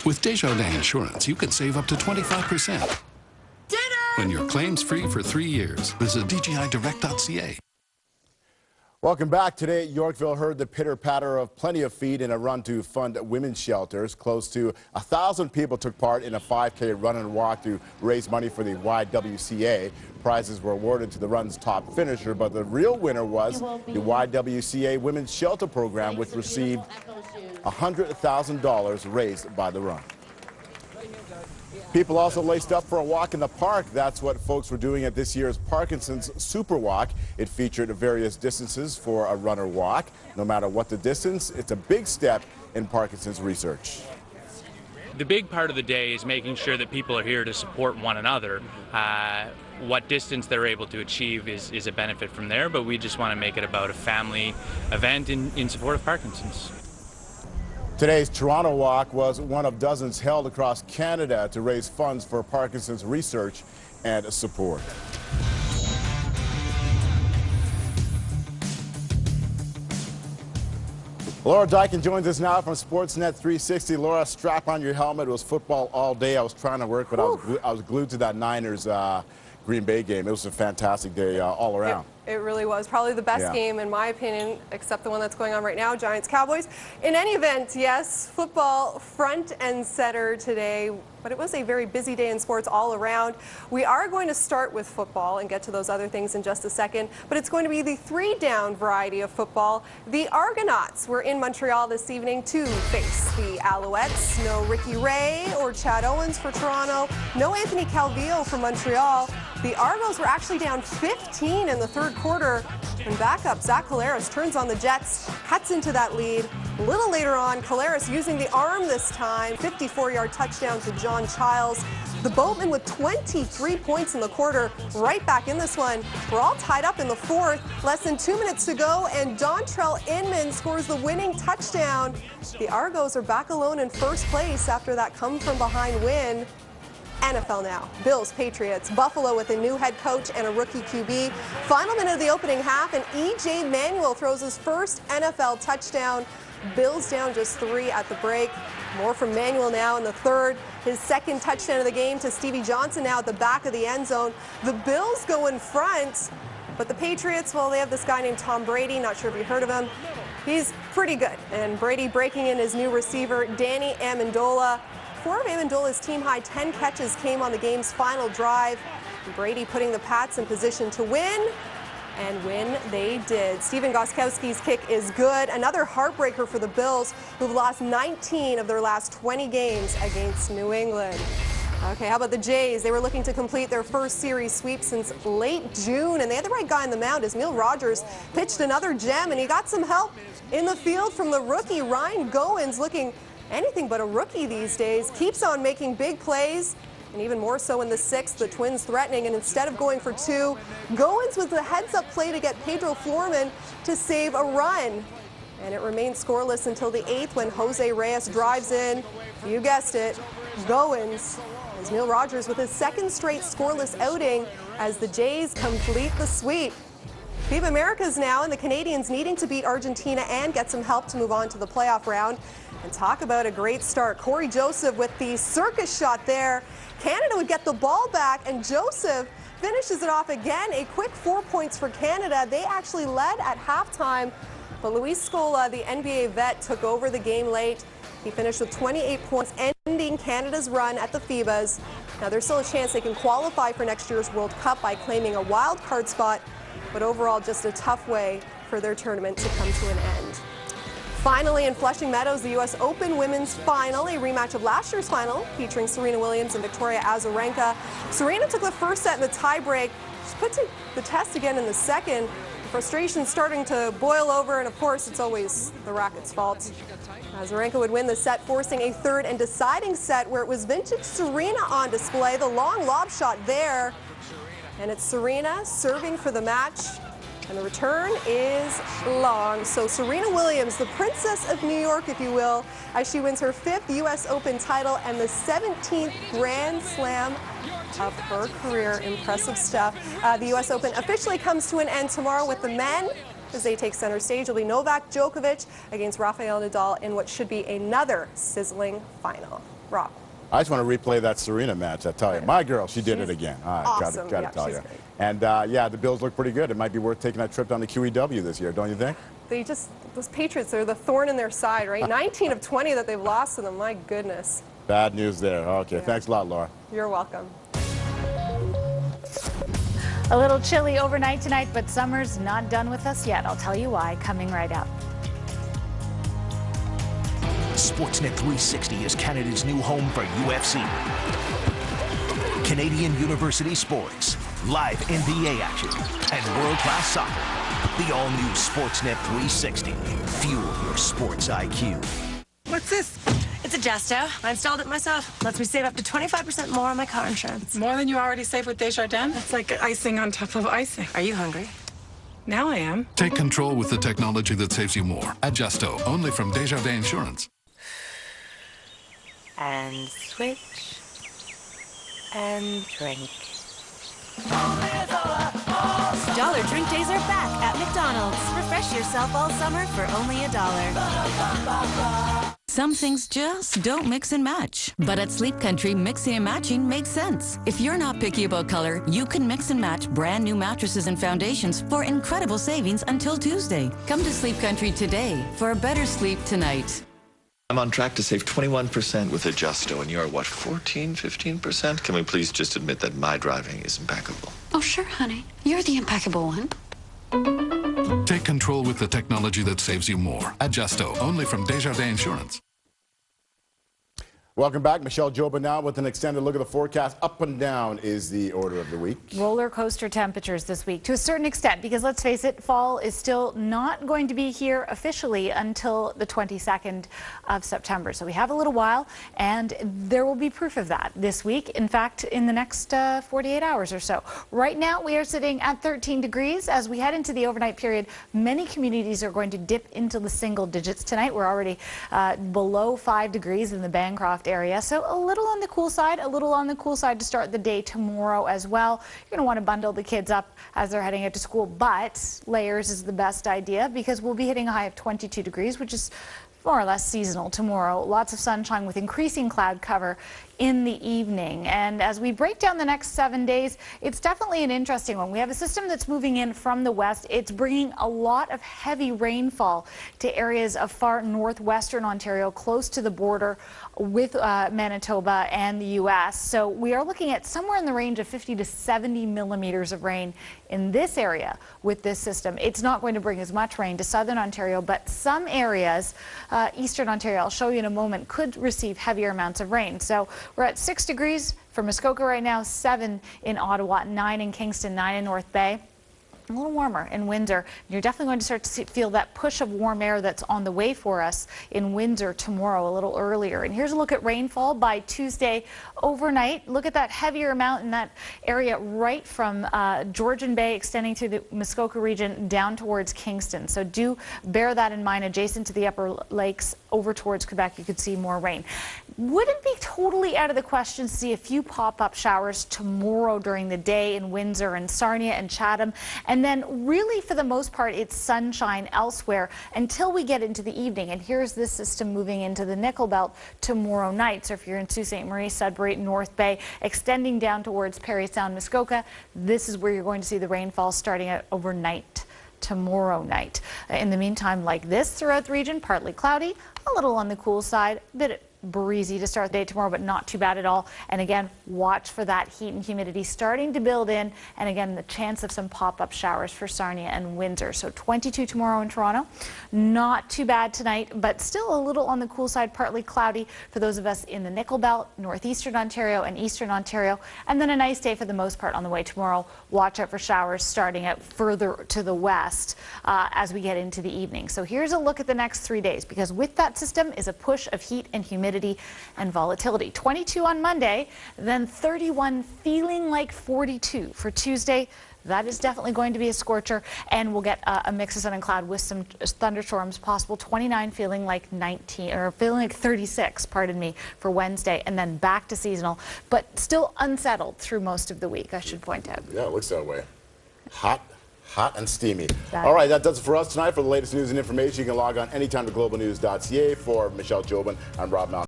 With Desjardins Insurance, you can save up to 25%. Dinner! When you're claims free for 3 years, visit dgidirect.ca. Welcome back. Today, Yorkville heard the pitter-patter of plenty of feet in a run to fund women's shelters. Close to 1,000 people took part in a 5K run and walk to raise money for the YWCA. Prizes were awarded to the run's top finisher, but the real winner was the YWCA Women's Shelter Program, which received $100,000 raised by the run. People also laced up for a walk in the park. That's what folks were doing at this year's Parkinson's Super Walk. It featured various distances for a runner walk. No matter what the distance, it's a big step in Parkinson's research. The big part of the day is making sure that people are here to support one another. What distance they're able to achieve is a benefit from there, but we just want to make it about a family event in support of Parkinson's. Today's Toronto Walk was one of dozens held across Canada to raise funds for Parkinson's research and support. Laura Dykin joins us now from Sportsnet 360. Laura, strap on your helmet. It was football all day. I was trying to work, but I was glued to that Niners Green Bay game. It was a fantastic day all around. It really was. Probably the best game, in my opinion, except the one that's going on right now, Giants-Cowboys. In any event, yes, football front and center today, but it was a very busy day in sports all around. We are going to start with football and get to those other things in just a second, but it's going to be the three-down variety of football. The Argonauts were in Montreal this evening to face the Alouettes. No Ricky Ray or Chad Owens for Toronto. No Anthony Calvillo for Montreal. The Argos were actually down 15 in the third quarter, and backup Zach Collaros turns on the Jets, cuts into that lead. A little later on, Collaros using the arm this time, 54-yard touchdown to John Childs. The Boatmen with 23 points in the quarter, right back in this one. We're all tied up in the fourth, less than 2 minutes to go, and Dontrell Inman scores the winning touchdown. The Argos are back alone in first place after that come-from-behind win. NFL now. Bills, Patriots, Buffalo with a new head coach and a rookie QB. Final minute of the opening half, and E.J. Manuel throws his first NFL touchdown. Bills down just 3 at the break. More from Manuel now in the third. His second touchdown of the game to Stevie Johnson now at the back of the end zone. The Bills go in front, but the Patriots, well, they have this guy named Tom Brady. Not sure if you heard of him. He's pretty good. And Brady breaking in his new receiver, Danny Amendola. 4 of Amendola's team-high 10 catches came on the game's final drive. Brady putting the Pats in position to win, and win they did. Stephen Gostkowski's kick is good. Another heartbreaker for the Bills, who've lost 19 of their last 20 games against New England. Okay, how about the Jays? They were looking to complete their first series sweep since late June, and they had the right guy on the mound as Emil Rogers pitched another gem, and he got some help in the field from the rookie Ryan Goins, looking anything but a rookie these days. Keeps on making big plays, and even more so in the sixth, the Twins threatening, and instead of going for 2, Goins with a heads-up play to get Pedro Florman to save a run. And it remained scoreless until the 8th when Jose Reyes drives in. You guessed it, Goins. As Neil Rogers with his second straight scoreless outing as the Jays complete the sweep. FIBA Americas now, and the Canadians needing to beat Argentina and get some help to move on to the playoff round. And talk about a great start. Corey Joseph with the circus shot there. Canada would get the ball back, and Joseph finishes it off again. A quick 4 points for Canada. They actually led at halftime, but Luis Scola, the NBA vet, took over the game late. He finished with 28 points, ending Canada's run at the FIBAs. Now there's still a chance they can qualify for next year's World Cup by claiming a wild card spot, but overall just a tough way for their tournament to come to an end. Finally, in Flushing Meadows, the U.S. Open Women's Final, a rematch of last year's final featuring Serena Williams and Victoria Azarenka. Serena took the first set in the tiebreak. She's put to the test again in the second. Frustration starting to boil over, and of course, it's always the racket's fault. Azarenka would win the set, forcing a third and deciding set where it was vintage Serena on display. The long lob shot there, and it's Serena serving for the match. And the return is long. So Serena Williams, the Princess of New York, if you will, as she wins her 5th U.S. Open title and the 17th Grand Slam of her career. Impressive stuff. The U.S. Open officially comes to an end tomorrow with the men as they take center stage. It'll be Novak Djokovic against Rafael Nadal in what should be another sizzling final. Rob. I just want to replay that Serena match. I tell you, my girl, she did it again. Awesome. Got to tell you. And yeah, the Bills look pretty good. It might be worth taking that trip down to QEW this year, don't you think? Those Patriots are the thorn in their side, right? 19 of 20 that they've lost to them. My goodness. Bad news there. Okay, Yeah. Thanks a lot, Laura. You're welcome. A little chilly overnight tonight, but summer's not done with us yet. I'll tell you why, coming right up. Sportsnet 360 is Canada's new home for UFC. Canadian University sports, live NBA action, and world-class soccer. The all-new Sportsnet 360. Fuel your sports IQ. What's this? It's Adjusto. I installed it myself. Lets me save up to 25% more on my car insurance. More than you already saved with Desjardins? That's like icing on top of icing. Are you hungry? Now I am. Take control with the technology that saves you more. Adjusto, only from Desjardins Insurance. And switch. And drink. Dollar Drink Days are back at McDonald's. Refresh yourself all summer for only $1. Some things just don't mix and match. But at Sleep Country, mixing and matching makes sense. If you're not picky about color, you can mix and match brand new mattresses and foundations for incredible savings until Tuesday. Come to Sleep Country today for a better sleep tonight. I'm on track to save 21% with Adjusto, and you're what, 14, 15%? Can we please just admit that my driving is impeccable? Oh, sure, honey. You're the impeccable one. Take control with the technology that saves you more. Adjusto, only from Desjardins Insurance. Welcome back. Michelle Joba now with an extended look at the forecast. Up and down is the order of the week. Roller coaster temperatures this week to a certain extent, because let's face it, fall is still not going to be here officially until the 22nd of September. So we have a little while, and there will be proof of that this week. In fact, in the next 48 hours or so. Right now, we are sitting at 13 degrees. As we head into the overnight period, many communities are going to dip into the single digits tonight. We're already below 5 degrees in the Bancroft area, so a little on the cool side, to start the day tomorrow as well. You're going to want to bundle the kids up as they're heading out to school, but layers is the best idea because we'll be hitting a high of 22 degrees, which is more or less seasonal tomorrow. Lots of sunshine with increasing cloud cover in the evening. And as we break down the next 7 days, it's definitely an interesting one. We have a system that's moving in from the west. It's bringing a lot of heavy rainfall to areas of far northwestern Ontario, close to the border with Manitoba and the U.S. So we are looking at somewhere in the range of 50 to 70 millimeters of rain in this area with this system. It's not going to bring as much rain to southern Ontario, but some areas, eastern Ontario, I'll show you in a moment, could receive heavier amounts of rain. So we're at 6 degrees for Muskoka right now, 7 in Ottawa, 9 in Kingston, 9 in North Bay. A little warmer in Windsor. You're definitely going to start to feel that push of warm air that's on the way for us in Windsor tomorrow a little earlier. And here's a look at rainfall by Tuesday overnight. Look at that heavier amount in that area right from Georgian Bay extending through the Muskoka region down towards Kingston. So do bear that in mind. Adjacent to the upper lakes over towards Quebec, you could see more rain. Wouldn't be totally out of the question to see a few pop-up showers tomorrow during the day in Windsor and Sarnia and Chatham. And then really, for the most part, it's sunshine elsewhere until we get into the evening. And here's this system moving into the Nickel Belt tomorrow night. So if you're in Sault Ste. Marie, Sudbury, North Bay, extending down towards Parry Sound, Muskoka, this is where you're going to see the rainfall starting at overnight tomorrow night. In the meantime, like this throughout the region, partly cloudy, a little on the cool side, a bit breezy to start the day tomorrow, but not too bad at all. And again, watch for that heat and humidity starting to build in. And again, the chance of some pop-up showers for Sarnia and Windsor. So 22 tomorrow in Toronto. Not too bad tonight, but still a little on the cool side, partly cloudy for those of us in the Nickel Belt, northeastern Ontario and eastern Ontario. And then a nice day for the most part on the way tomorrow. Watch out for showers starting out further to the west as we get into the evening. So here's a look at the next 3 days, because with that system is a push of heat and humidity and volatility. 22 on Monday, then 31 feeling like 42 for Tuesday. That is definitely going to be a scorcher, and we'll get a mix of sun and cloud with some thunderstorms possible. 29 feeling like 19, or feeling like 36, pardon me, for Wednesday, and then back to seasonal, but still unsettled through most of the week, I should point out. Yeah, it looks that way. Hot, hot and steamy. All right, that does it for us tonight. For the latest news and information, you can log on anytime to globalnews.ca. For Michelle Jobin, I'm Rob Mount.